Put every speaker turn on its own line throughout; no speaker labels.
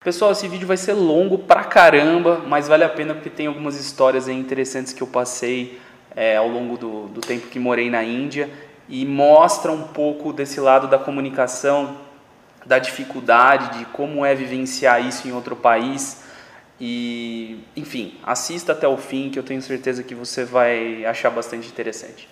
Pessoal, esse vídeo vai ser longo pra caramba, mas vale a pena porque tem algumas histórias aí interessantes que eu passei ao longo do tempo que morei na Índia e mostra um pouco desse lado da comunicação, da dificuldade, de como é vivenciar isso em outro país. E, enfim, assista até o fim que eu tenho certeza que você vai achar bastante interessante.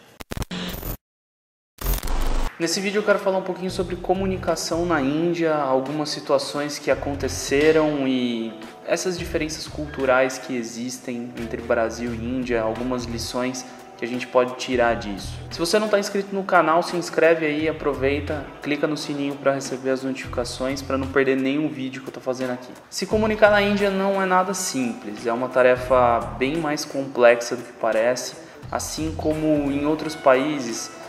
Nesse vídeo eu quero falar um pouquinho sobre comunicação na Índia, algumas situações que aconteceram e essas diferenças culturais que existem entre Brasil e Índia, algumas lições que a gente pode tirar disso. Se você não está inscrito no canal, se inscreve aí, aproveita, clica no sininho para receber as notificações, para não perder nenhum vídeo que eu estou fazendo aqui. Se comunicar na Índia não é nada simples, é uma tarefa bem mais complexa do que parece, assim como em outros países.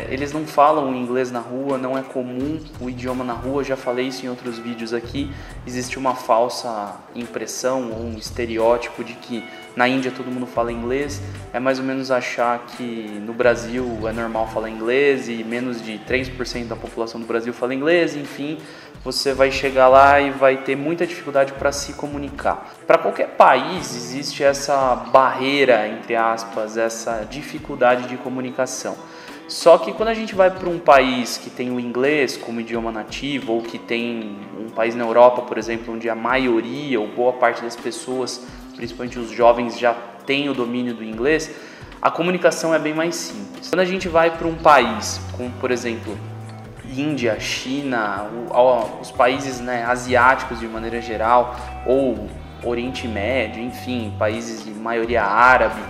Eles não falam inglês na rua, não é comum o idioma na rua, já falei isso em outros vídeos aqui. Existe uma falsa impressão ou um estereótipo de que na Índia todo mundo fala inglês. É mais ou menos achar que no Brasil é normal falar inglês e menos de 3% da população do Brasil fala inglês, enfim. Você vai chegar lá e vai ter muita dificuldade para se comunicar. Para qualquer país existe essa barreira, entre aspas, essa dificuldade de comunicação. Só que quando a gente vai para um país que tem o inglês como idioma nativo, ou que tem um país na Europa, por exemplo, onde a maioria ou boa parte das pessoas, principalmente os jovens, já tem o domínio do inglês, a comunicação é bem mais simples. Quando a gente vai para um país como, por exemplo, Índia, China, os países, né, asiáticos de maneira geral, ou Oriente Médio, enfim, países de maioria árabe,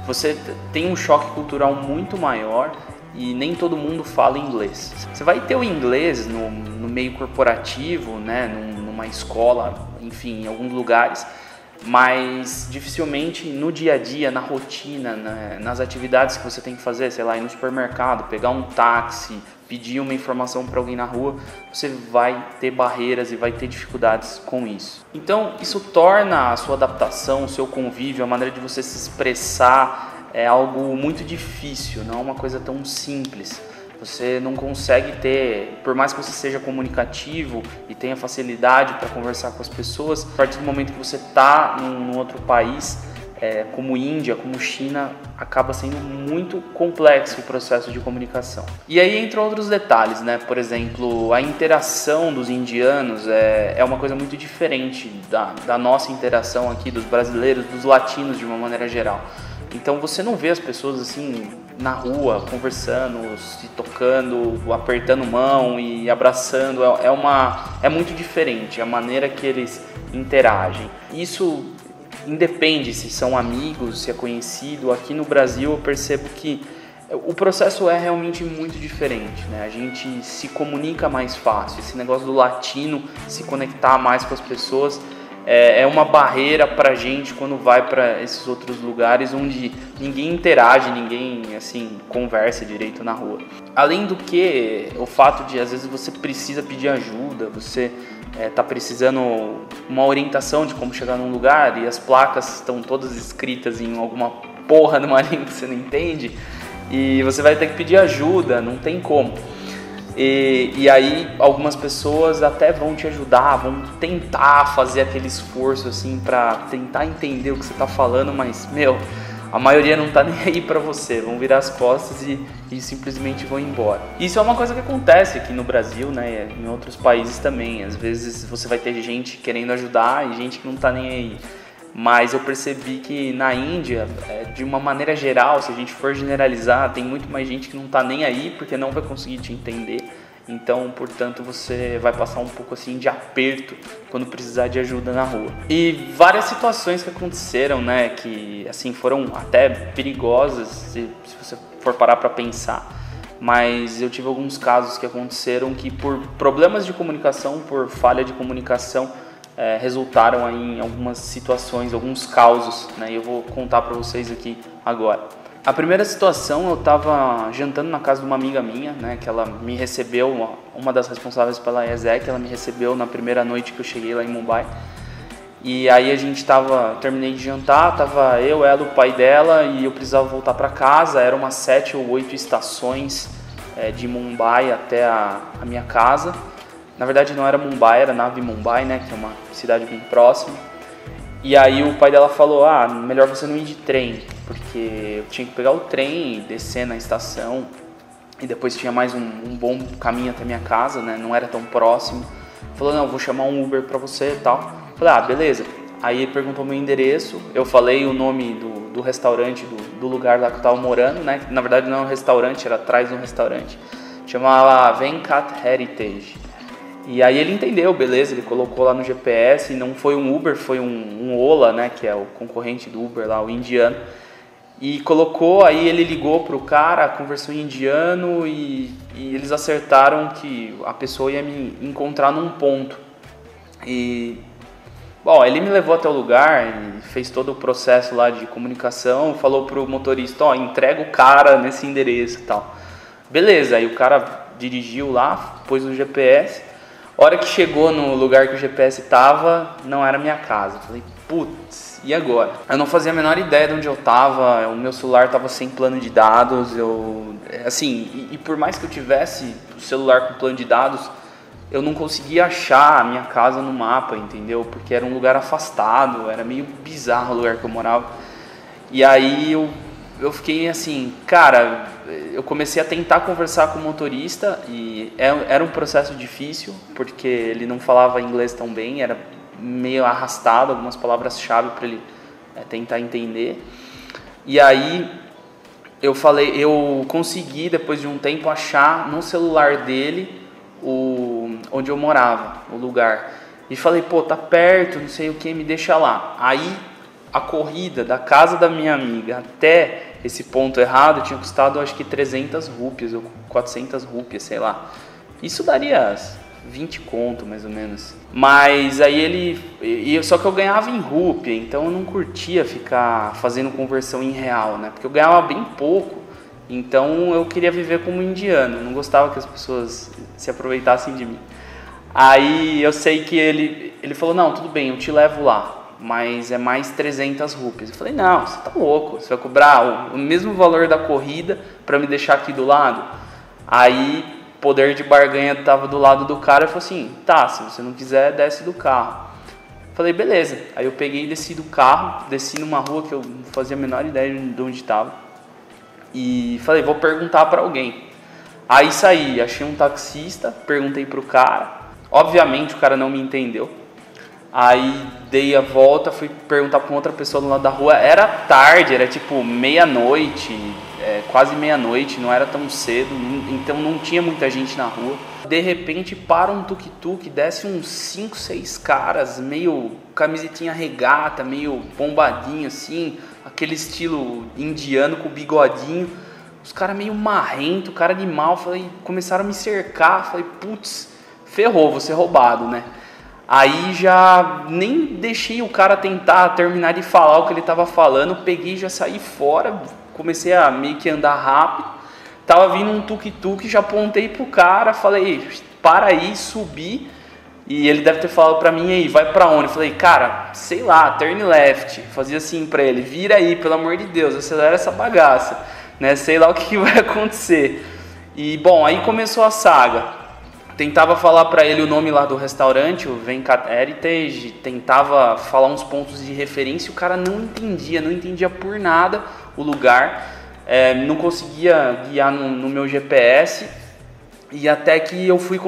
você tem um choque cultural muito maior e nem todo mundo fala inglês. Você vai ter o inglês no meio corporativo, né, numa escola, enfim, em alguns lugares, mas dificilmente no dia a dia, na rotina, né, nas atividades que você tem que fazer, sei lá, ir no supermercado, pegar um táxi, pedir uma informação para alguém na rua, você vai ter barreiras e vai ter dificuldades com isso. Então, isso torna a sua adaptação, o seu convívio, a maneira de você se expressar é algo muito difícil, não é uma coisa tão simples. Você não consegue ter, por mais que você seja comunicativo e tenha facilidade para conversar com as pessoas, a partir do momento que você está num outro país, como Índia, como China, acaba sendo muito complexo o processo de comunicação. E aí entram outros detalhes, né? Por exemplo, a interação dos indianos é uma coisa muito diferente da nossa interação aqui, dos brasileiros, dos latinos de uma maneira geral. Então você não vê as pessoas assim na rua conversando, se tocando, apertando mão e abraçando. É muito diferente a maneira que eles interagem. Isso independe se são amigos, se é conhecido. Aqui no Brasil eu percebo que o processo é realmente muito diferente, né? A gente se comunica mais fácil. Esse negócio do latino se conectar mais com as pessoas é uma barreira pra gente quando vai para esses outros lugares onde ninguém interage, ninguém assim conversa direito na rua. Além do que, o fato de às vezes você precisa pedir ajuda, você tá precisando uma orientação de como chegar num lugar e as placas estão todas escritas em alguma porra numa língua que você não entende e você vai ter que pedir ajuda, não tem como. E aí algumas pessoas até vão te ajudar, vão tentar fazer aquele esforço assim para tentar entender o que você está falando, mas a maioria não tá nem aí para você, vão virar as costas e simplesmente vão embora. Isso é uma coisa que acontece aqui no Brasil, né, em outros países também. Às vezes você vai ter gente querendo ajudar e gente que não tá nem aí. Mas eu percebi que na Índia, de uma maneira geral, se a gente for generalizar, tem muito mais gente que não está nem aí porque não vai conseguir te entender. Então, portanto, você vai passar um pouco assim de aperto quando precisar de ajuda na rua. E várias situações que aconteceram, né, que assim foram até perigosas se você for parar para pensar. Mas eu tive alguns casos que aconteceram que por problemas de comunicação, por falha de comunicação, resultaram aí em algumas situações, alguns causos, né? E eu vou contar para vocês aqui agora. A primeira situação, eu estava jantando na casa de uma amiga minha, né? Que ela me recebeu, uma das responsáveis pela ESEC, ela me recebeu na primeira noite que eu cheguei lá em Mumbai. E aí terminei de jantar, tava eu, ela, o pai dela e eu precisava voltar para casa. Eram umas 7 ou 8 estações de Mumbai até a minha casa. Na verdade não era Mumbai, era Navi Mumbai, né, que é uma cidade bem próxima. E aí o pai dela falou, melhor você não ir de trem, porque eu tinha que pegar o trem e descer na estação. E depois tinha mais um bom caminho até minha casa, né, não era tão próximo. Falou, não, vou chamar um Uber pra você e tal. Falei, beleza. Aí ele perguntou meu endereço, eu falei o nome do restaurante, do lugar lá que eu tava morando, né? Na verdade não é um restaurante, era atrás de um restaurante. Chamava Venkat Heritage. E aí ele entendeu, beleza, ele colocou lá no GPS, e não foi um Uber, foi um Ola, né? Que é o concorrente do Uber lá, o indiano. E colocou, aí ele ligou pro cara, conversou em indiano e eles acertaram que a pessoa ia me encontrar num ponto. E... Bom, ele me levou até o lugar, fez todo o processo lá de comunicação, falou pro motorista, entrega o cara nesse endereço e tal. Beleza, aí o cara dirigiu lá, pôs o GPS. A hora que chegou no lugar que o GPS tava, não era minha casa. Falei, putz, e agora? Eu não fazia a menor ideia de onde eu tava, o meu celular tava sem plano de dados, e por mais que eu tivesse o celular com plano de dados, eu não conseguia achar a minha casa no mapa, entendeu? Porque era um lugar afastado, era meio bizarro o lugar que eu morava. E aí eu fiquei assim, cara, eu comecei a tentar conversar com o motorista e era um processo difícil, porque ele não falava inglês tão bem, era meio arrastado, algumas palavras-chave para ele tentar entender. E aí eu consegui, depois de um tempo, achar no celular dele onde eu morava, o lugar. E falei, tá perto, não sei o que, me deixa lá. Aí a corrida da casa da minha amiga até esse ponto errado tinha custado acho que 300 rúpias ou 400 rúpias, sei lá. Isso daria 20 conto mais ou menos. Mas aí só que eu ganhava em rúpia, então eu não curtia ficar fazendo conversão em real, né? Porque eu ganhava bem pouco. Então eu queria viver como indiano, não gostava que as pessoas se aproveitassem de mim. Aí eu sei que ele falou, não, tudo bem, eu te levo lá, mas é mais 300 rúpias. Eu falei, não, você tá louco, você vai cobrar o mesmo valor da corrida para me deixar aqui do lado? Aí poder de barganha tava do lado do cara e falou assim, tá, se você não quiser, desce do carro. Eu falei, beleza. Aí eu peguei e desci do carro, desci numa rua que eu não fazia a menor ideia de onde estava. E falei, vou perguntar para alguém. Aí saí, achei um taxista, perguntei pro cara. Obviamente o cara não me entendeu. Aí dei a volta, fui perguntar para outra pessoa do lado da rua. Era tarde, era tipo meia-noite, quase meia-noite, não era tão cedo, então não tinha muita gente na rua. De repente para um tuk-tuk, desce uns 5, 6 caras, meio camisetinha regata, meio bombadinho assim, aquele estilo indiano com bigodinho. Os caras meio marrento, cara de mal, começaram a me cercar, falei, putz, ferrou, vou ser roubado, né? Aí já nem deixei o cara tentar terminar de falar o que ele estava falando, peguei e já saí fora, comecei a meio que andar rápido, tava vindo um tuk-tuk, já apontei pro cara, falei, para aí, subi, e ele deve ter falado pra mim, aí, vai pra onde? Eu falei, cara, sei lá, turn left, fazia assim pra ele, vira aí, pelo amor de Deus, acelera essa bagaça, né, sei lá o que vai acontecer. E bom, aí começou a saga. Tentava falar para ele o nome lá do restaurante, o Venkat Heritage, tentava falar uns pontos de referência, o cara não entendia por nada o lugar, não conseguia guiar no meu GPS, e até que eu fui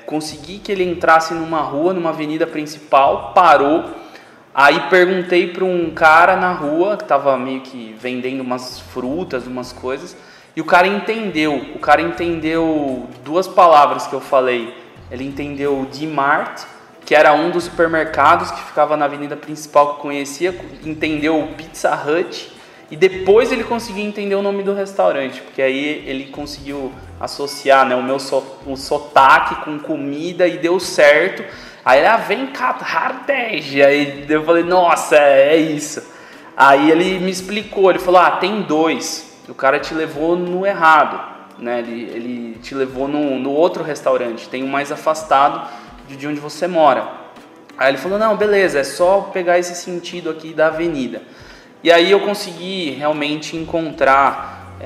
consegui que ele entrasse numa rua, numa avenida principal, parou, aí perguntei para um cara na rua, que estava meio que vendendo umas frutas, umas coisas, e o cara entendeu duas palavras que eu falei. Ele entendeu D-Mart, que era um dos supermercados que ficava na avenida principal que eu conhecia, entendeu o Pizza Hut, e depois ele conseguiu entender o nome do restaurante, porque aí ele conseguiu associar, né, o sotaque com comida e deu certo. Aí ele, Venkat Heritage, aí eu falei, nossa, é isso. Aí ele me explicou, ele falou, tem dois. O cara te levou no errado, né? Ele te levou no outro restaurante, tem um mais afastado de onde você mora. Aí ele falou, não, beleza, é só pegar esse sentido aqui da avenida. E aí eu consegui realmente encontrar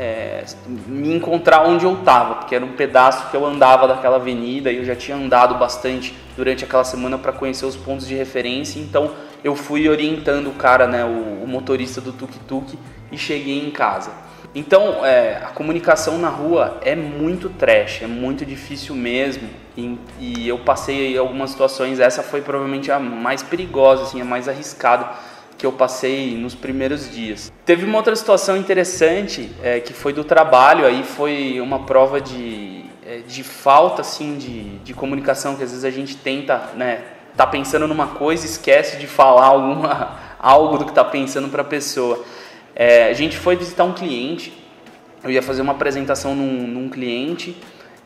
me encontrar onde eu estava, porque era um pedaço que eu andava daquela avenida e eu já tinha andado bastante durante aquela semana para conhecer os pontos de referência, então eu fui orientando o cara, né, o motorista do tuk-tuk, e cheguei em casa. Então, a comunicação na rua é muito trash, é muito difícil mesmo, e eu passei algumas situações, essa foi provavelmente a mais perigosa, assim, a mais arriscada que eu passei nos primeiros dias. Teve uma outra situação interessante, que foi do trabalho, aí foi uma prova de falta, assim, de comunicação, que às vezes a gente tenta, né, tá pensando numa coisa, esquece de falar algo do que tá pensando para a pessoa. A gente foi visitar um cliente, eu ia fazer uma apresentação num cliente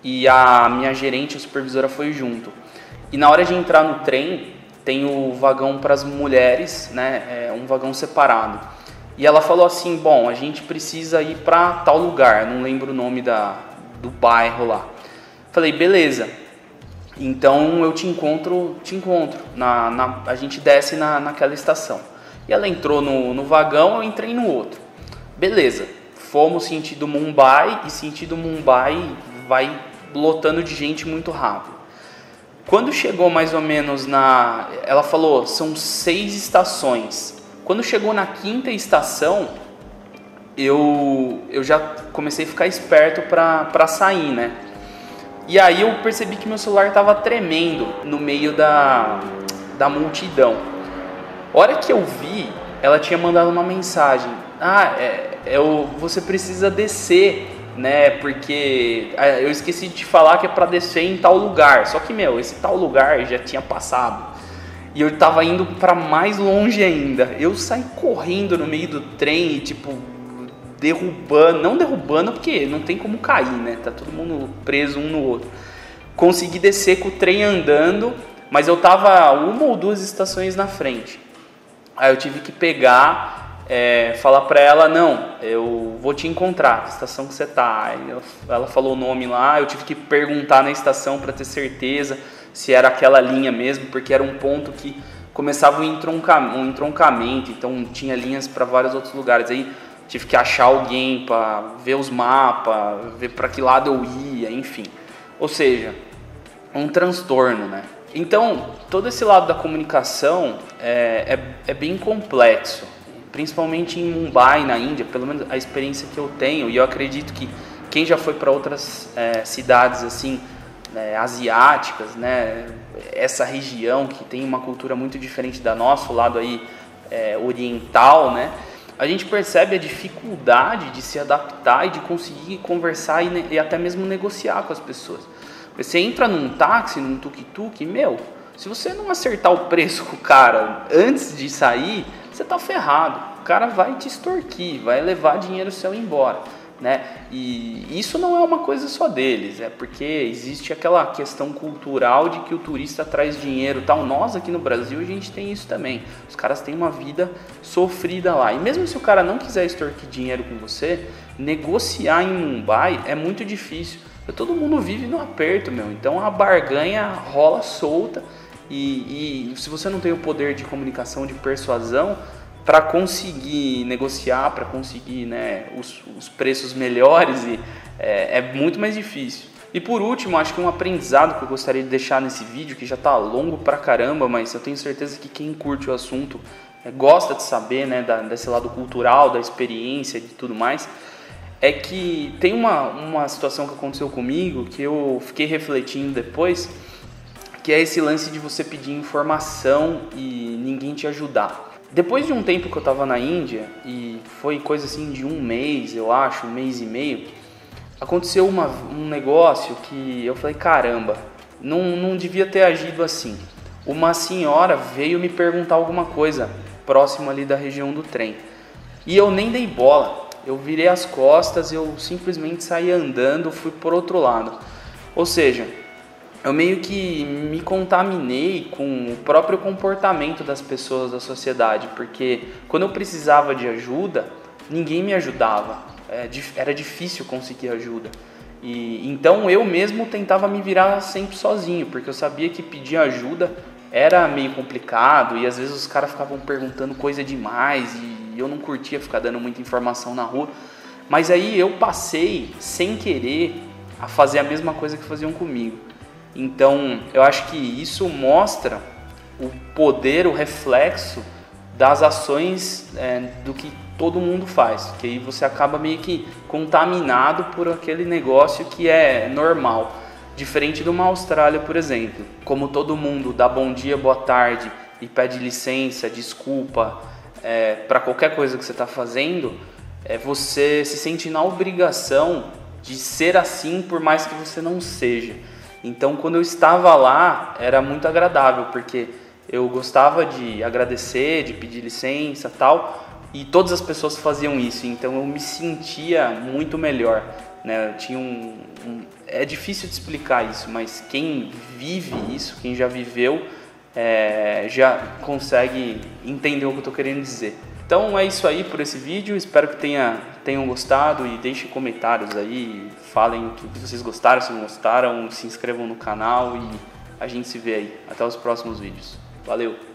e a minha gerente, a supervisora, foi junto. E na hora de entrar no trem, tem o vagão para as mulheres, né, um vagão separado. E ela falou assim, bom, a gente precisa ir para tal lugar, não lembro o nome do bairro lá. Falei, beleza, então eu te encontro, a gente desce naquela estação. E ela entrou no vagão, eu entrei no outro. Beleza, fomos sentido Mumbai, e sentido Mumbai vai lotando de gente muito rápido. Quando chegou mais ou menos ela falou, são 6 estações. Quando chegou na 5ª estação, eu já comecei a ficar esperto para sair, né? E aí eu percebi que meu celular estava tremendo no meio da multidão. A hora que eu vi, ela tinha mandado uma mensagem. Você precisa descer, né? Porque eu esqueci de te falar que é para descer em tal lugar. Só que, esse tal lugar já tinha passado. E eu tava indo para mais longe ainda. Eu saí correndo no meio do trem e, tipo, não derrubando porque não tem como cair, né? Tá todo mundo preso um no outro. Consegui descer com o trem andando, mas eu tava 1 ou 2 estações na frente. Aí eu tive que pegar, falar pra ela, não, eu vou te encontrar, que estação que você tá. Ela falou o nome lá, eu tive que perguntar na estação para ter certeza se era aquela linha mesmo, porque era um ponto que começava um entroncamento, então tinha linhas para vários outros lugares. Aí tive que achar alguém para ver os mapas, ver para que lado eu ia, enfim. Ou seja, um transtorno, né? Então, todo esse lado da comunicação é bem complexo, principalmente em Mumbai, na Índia, pelo menos a experiência que eu tenho, e eu acredito que quem já foi para outras cidades assim, asiáticas, né, essa região que tem uma cultura muito diferente da nossa, o lado aí oriental, né, a gente percebe a dificuldade de se adaptar e de conseguir conversar e até mesmo negociar com as pessoas. Você entra num táxi, num tuk-tuk, se você não acertar o preço com o cara antes de sair, você tá ferrado. O cara vai te extorquir, vai levar dinheiro seu embora, né? E isso não é uma coisa só deles, é porque existe aquela questão cultural de que o turista traz dinheiro, tal. Nós aqui no Brasil a gente tem isso também. Os caras têm uma vida sofrida lá. E mesmo se o cara não quiser extorquir dinheiro com você, negociar em Mumbai é muito difícil. Todo mundo vive no aperto, então a barganha rola solta e se você não tem o poder de comunicação, de persuasão para conseguir negociar, para conseguir, né, os preços melhores, é muito mais difícil. E por último, acho que um aprendizado que eu gostaria de deixar nesse vídeo, que já está longo pra caramba, mas eu tenho certeza que quem curte o assunto gosta de saber, né, desse lado cultural, da experiência e de tudo mais, é que tem uma situação que aconteceu comigo que eu fiquei refletindo depois, que é esse lance de você pedir informação e ninguém te ajudar. Depois de um tempo que eu estava na Índia, e foi coisa assim de 1 mês, eu acho, 1 mês e meio, aconteceu um negócio que eu falei, caramba, não devia ter agido assim. Uma senhora veio me perguntar alguma coisa próximo ali da região do trem, e eu nem dei bola. Eu virei as costas, eu simplesmente saí andando, fui por outro lado. Ou seja, eu meio que me contaminei com o próprio comportamento das pessoas da sociedade, porque quando eu precisava de ajuda, ninguém me ajudava, era difícil conseguir ajuda. E então eu mesmo tentava me virar sempre sozinho, porque eu sabia que pedir ajuda era meio complicado e às vezes os caras ficavam perguntando coisa demais e eu não curtia ficar dando muita informação na rua. Mas aí eu passei, sem querer, a fazer a mesma coisa que faziam comigo. Então, eu acho que isso mostra o poder, o reflexo das ações do que todo mundo faz. Que aí você acaba meio que contaminado por aquele negócio que é normal. Diferente de uma Austrália, por exemplo. Como todo mundo dá bom dia, boa tarde e pede licença, desculpa para qualquer coisa que você está fazendo, você se sente na obrigação de ser assim por mais que você não seja. Então, quando eu estava lá, era muito agradável, porque eu gostava de agradecer, de pedir licença e tal, e todas as pessoas faziam isso, então eu me sentia muito melhor, né? Eu tinha é difícil de explicar isso, mas quem vive isso, quem já viveu, já consegue entender o que eu estou querendo dizer. Então é isso aí por esse vídeo, espero que tenham gostado e deixem comentários aí, falem o que vocês gostaram, se não gostaram, se inscrevam no canal e a gente se vê aí. Até os próximos vídeos. Valeu!